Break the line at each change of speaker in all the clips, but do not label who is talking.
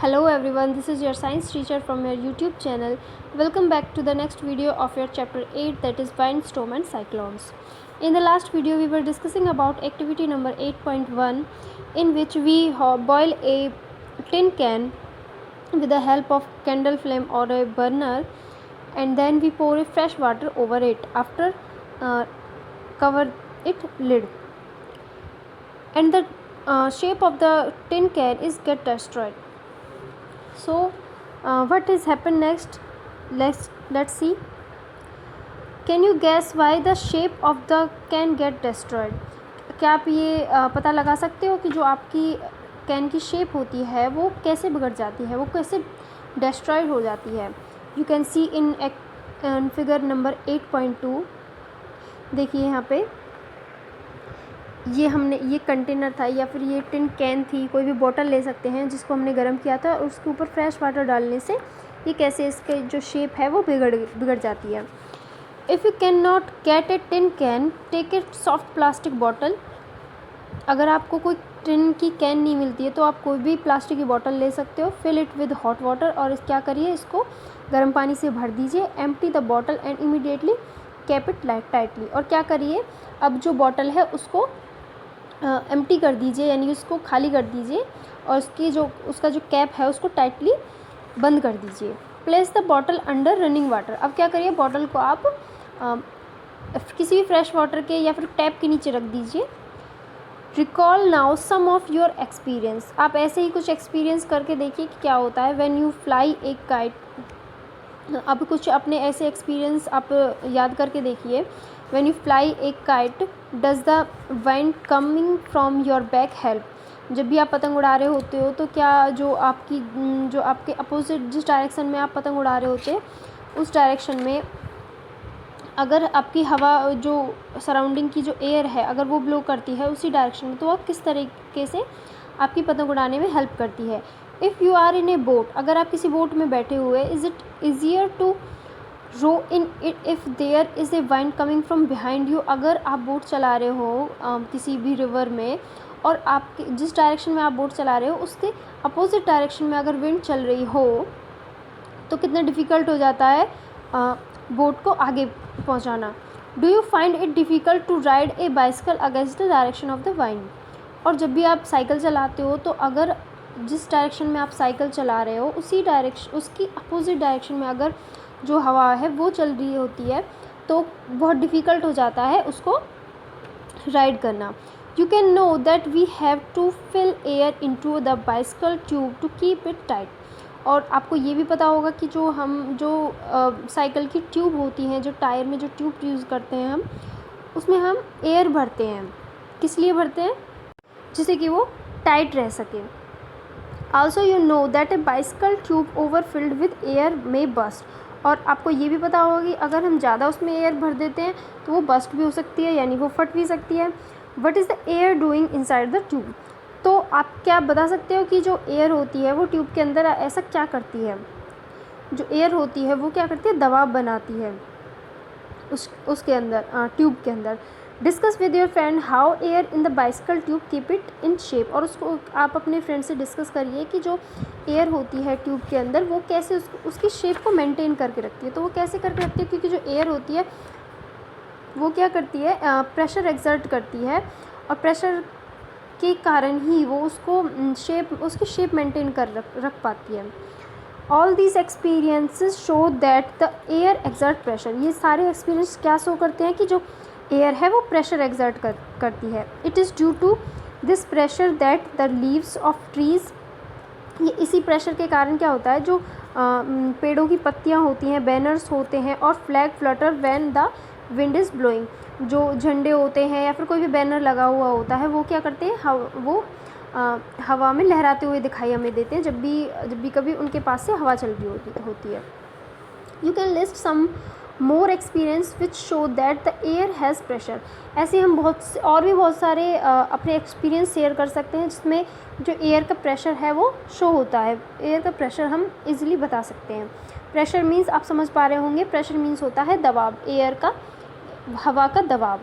Hello everyone, this is your science teacher from your YouTube channel. Welcome back to the next video of your chapter 8, that is windstorm and cyclones. In the last video we were discussing about activity number 8.1, in which we boil a tin can with the help of candle flame or a burner, and then we pour a fresh water over it after cover it lid, and the shape of the tin can is get destroyed. So what is happened next? Let's see. Can you guess why the shape of the can get destroyed? क्या आप ये पता लगा सकते हो कि जो आपकी कैन की शेप होती है वो कैसे बिगड़ जाती है, वो कैसे डिस्ट्रॉयड हो जाती है? You can see in figure number 8.2. देखिए यहाँ पे ये कंटेनर था या फिर ये टिन कैन थी, कोई भी बोतल ले सकते हैं जिसको हमने गर्म किया था, और उसके ऊपर फ्रेश वाटर डालने से ये कैसे इसके जो शेप है वो बिगड़ जाती है. If you can not get a tin can, take a soft plastic bottle. अगर आपको कोई टिन की कैन नहीं मिलती है तो आप कोई भी प्लास्टिक की बॉटल ले सकते हो. Fill it with hot water, और क्या करिए, इसको गर्म पानी से भर दीजिए. Empty the bottle and immediately cap it tightly. और क्या करिए, अब जो बॉटल है उसको एम्प्टी कर दीजिए, यानी उसको खाली कर दीजिए, और उसका जो कैप है उसको टाइटली बंद कर दीजिए. Place the bottle under running water. अब क्या करिए, बॉटल को आप किसी भी फ्रेश वाटर के या फिर टैप के नीचे रख दीजिए. Recall now some of your experience. आप ऐसे ही कुछ एक्सपीरियंस करके देखिए कि क्या होता है. When you fly A kite. अब कुछ अपने ऐसे एक्सपीरियंस आप याद करके देखिए. When you fly A kite, does the wind coming from your back help. जब भी आप पतंग उड़ा रहे होते हो तो क्या जो आपके अपोजिट जिस डायरेक्शन में आप पतंग उड़ा रहे होते हैं उस डायरेक्शन में अगर आपकी हवा, जो सराउंडिंग की जो एयर है, अगर वो ब्लो करती है उसी डायरेक्शन में, तो वह किस तरीके से आपकी पतंग उड़ाने में हेल्प करती है. If you are in a boat. अगर आप किसी बोट में बैठे हुए, is it easier to row in it if there is a wind coming from behind you. अगर आप बोट चला रहे हो किसी भी रिवर में, और आपके जिस डायरेक्शन में आप बोट चला रहे हो उसके अपोजिट डायरेक्शन में अगर विंड चल रही हो तो कितना डिफ़िकल्ट हो जाता है बोट को आगे पहुंचाना. Do you find it difficult to ride a bicycle against the direction of the wind. और जब भी आप साइकिल चलाते हो तो अगर जिस डायरेक्शन में आप साइकिल चला रहे हो उसी डायरेक्शन, उसकी अपोजिट डायरेक्शन में अगर जो हवा है वो चल रही होती है तो बहुत डिफ़िकल्ट हो जाता है उसको राइड करना. You can know that we have to fill air into the bicycle tube to keep it tight. और आपको ये भी पता होगा कि जो साइकिल की ट्यूब होती हैं, जो टायर में जो ट्यूब यूज़ करते हैं हम, उसमें हम एयर भरते हैं. किस लिए भरते हैं? जिससे कि वो टाइट रह सके. Also you know that a bicycle tube overfilled with air may burst. और आपको ये भी पता होगा कि अगर हम ज़्यादा उसमें एयर भर देते हैं तो वो बस्ट भी हो सकती है, यानी वो फट भी सकती है. What is the air doing inside the tube. तो आप क्या बता सकते हो कि जो एयर होती है वो ट्यूब के अंदर ऐसा क्या करती है? जो एयर होती है वो क्या करती है? दबाव बनाती है उसके अंदर, ट्यूब के अंदर. Discuss with your friend how air in the bicycle tube keep it in shape. और उसको आप अपने फ्रेंड से डिस्कस करिए कि जो एयर होती है ट्यूब के अंदर वो कैसे उसकी शेप को मेंटेन करके रखती है. तो वो कैसे करके रखती है? क्योंकि जो एयर होती है वो क्या करती है? प्रेशर एक्सर्ट करती है, और प्रेशर के कारण ही वो उसकी शेप मेंटेन कर रख पाती है. All these experiences show that the air exert pressure. ये सारे एक्सपीरियंस क्या शो करते हैं कि जो एयर है वो प्रेशर एक्सर्ट करती है. It is due to this pressure that the leaves of trees. ये इसी प्रेशर के कारण क्या होता है, जो पेड़ों की पत्तियाँ होती हैं, बैनर्स होते हैं, और flag Flutter when the wind is blowing. जो झंडे होते हैं या फिर कोई भी बैनर लगा हुआ होता है वो क्या करते हैं, वो हवा में लहराते हुए दिखाई हमें देते हैं जब भी कभी उनके पास से हवा चल रही होती है. You can list some more experience which show that the air has pressure. ऐसे हम और भी बहुत सारे अपने एक्सपीरियंस शेयर कर सकते हैं जिसमें जो एयर का प्रेशर है वो शो होता है. एयर का प्रेशर हम इजीली बता सकते हैं. प्रेशर मीन्स आप समझ पा रहे होंगे, प्रेशर मीन्स होता है दबाव, एयर का, हवा का दबाव.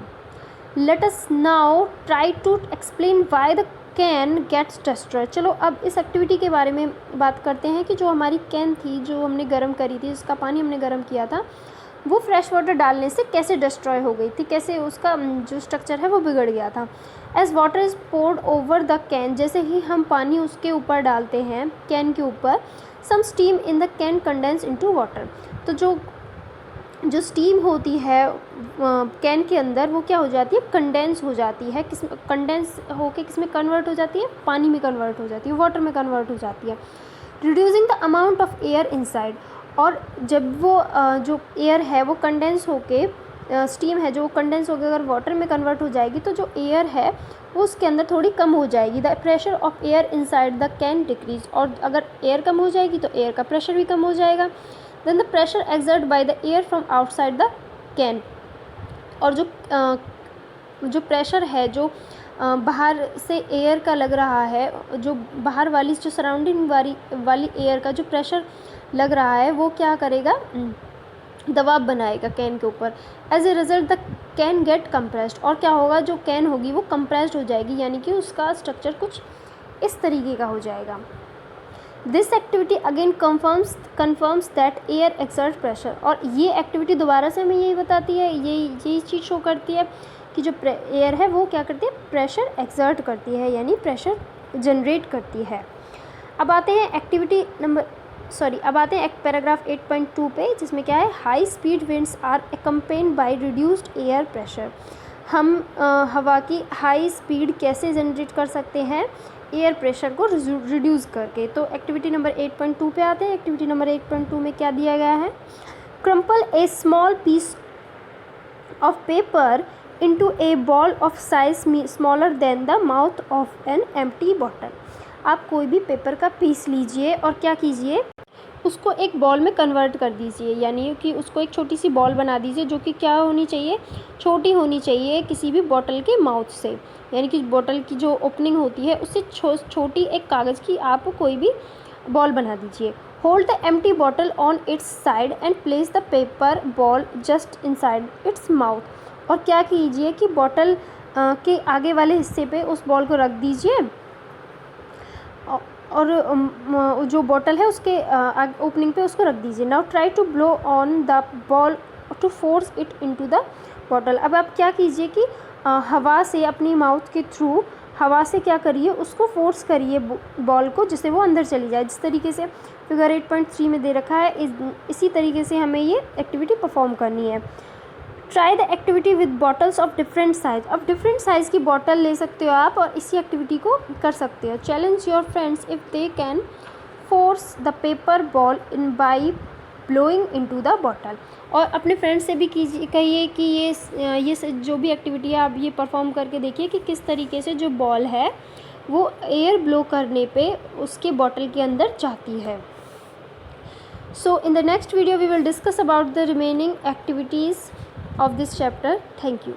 Let us now try to explain why the can gets destroy. चलो अब इस एक्टिविटी के बारे में बात करते हैं कि जो हमारी कैन थी, जो हमने गर्म करी थी, जिसका पानी हमने गर्म किया था, वो फ्रेश वाटर डालने से कैसे डिस्ट्रॉय हो गई थी, कैसे उसका जो स्ट्रक्चर है वो बिगड़ गया था। As water is poured over the can, जैसे ही हम पानी उसके ऊपर डालते हैं, कैन के ऊपर, some steam in the can condense into water. तो जो स्टीम होती है कैन के अंदर, वो क्या हो जाती है, कंडेंस हो जाती है। कंडेंस होके किस में कन्वर्ट हो जाती है, पानी में कन्वर्ट हो जाती है, वाटर में कन्वर्ट हो जाती है, reducing the amount of air inside. और जब वो जो एयर है वो कंडेंस होके, स्टीम है जो वो कंडेंस होकर अगर वाटर में कन्वर्ट हो जाएगी, तो जो एयर है वो उसके अंदर थोड़ी कम हो जाएगी। The pressure of air inside the can decrease, और अगर एयर कम हो जाएगी तो एयर का प्रेशर भी कम हो जाएगा। Then the pressure exert by the air from outside the can, और जो प्रेशर है जो बाहर से एयर का लग रहा है, जो बाहर वाली जो सराउंडिंग वाली एयर का जो प्रेशर लग रहा है, वो क्या करेगा, दबाव बनाएगा कैन के ऊपर। As a result the can get compressed, और क्या होगा, जो कैन होगी वो कंप्रेस्ड हो जाएगी, यानी कि उसका स्ट्रक्चर कुछ इस तरीके का हो जाएगा। This activity again confirms that air exert pressure, और ये एक्टिविटी दोबारा से हमें यही बताती है, यही चीज़ शो करती है कि जो एयर है वो क्या करती है, प्रेशर एक्सर्ट करती है, यानी प्रेशर जनरेट करती है। अब आते हैं पैराग्राफ 8.2 पे, जिसमें क्या है, high speed winds are accompanied by reduced air pressure. हम हवा की हाई स्पीड कैसे जनरेट कर सकते हैं, एयर प्रेशर को रिड्यूस करके। तो एक्टिविटी नंबर 8.2 पे आते हैं। एक्टिविटी नंबर 8.2 में क्या दिया गया है, crumple a small piece of paper into a ball of size smaller than the mouth of an empty bottle. आप कोई भी पेपर का पीस लीजिए और क्या कीजिए, उसको एक बॉल में कन्वर्ट कर दीजिए, यानी कि उसको एक छोटी सी बॉल बना दीजिए, जो कि क्या होनी चाहिए, छोटी होनी चाहिए किसी भी बॉटल के माउथ से, यानी कि बॉटल की जो ओपनिंग होती है उससे छोटी एक कागज़ की आप कोई भी बॉल बना दीजिए। Hold the empty bottle on it's side and place the paper ball just inside its mouth, और क्या कीजिए कि बॉटल के आगे वाले हिस्से पे उस बॉल को रख दीजिए, और जो बॉटल है उसके ओपनिंग पे उसको रख दीजिए। Now try to blow on the ball to force it into the bottle. अब आप क्या कीजिए कि हवा से, अपनी माउथ के थ्रू हवा से क्या करिए, उसको फोर्स करिए बॉल को, जिससे वो अंदर चली जाए। जिस तरीके से फिगर 8.3 में दे रखा है, इसी तरीके से हमें ये एक्टिविटी परफॉर्म करनी है। Try the activity with bottles of different size. अब डिफरेंट साइज़ की बॉटल ले सकते हो आप और इसी एक्टिविटी को कर सकते हो। Challenge your friends if they can force the paper ball in by blowing into the bottle. और अपने फ्रेंड्स से भी कहिए कि ये जो भी एक्टिविटी है आप ये परफॉर्म करके देखिए कि किस तरीके से जो बॉल है वो एयर ब्लो करने पे उसके बॉटल के अंदर जाती है। So in the next video we will discuss about the remaining activities of this chapter. Thank you.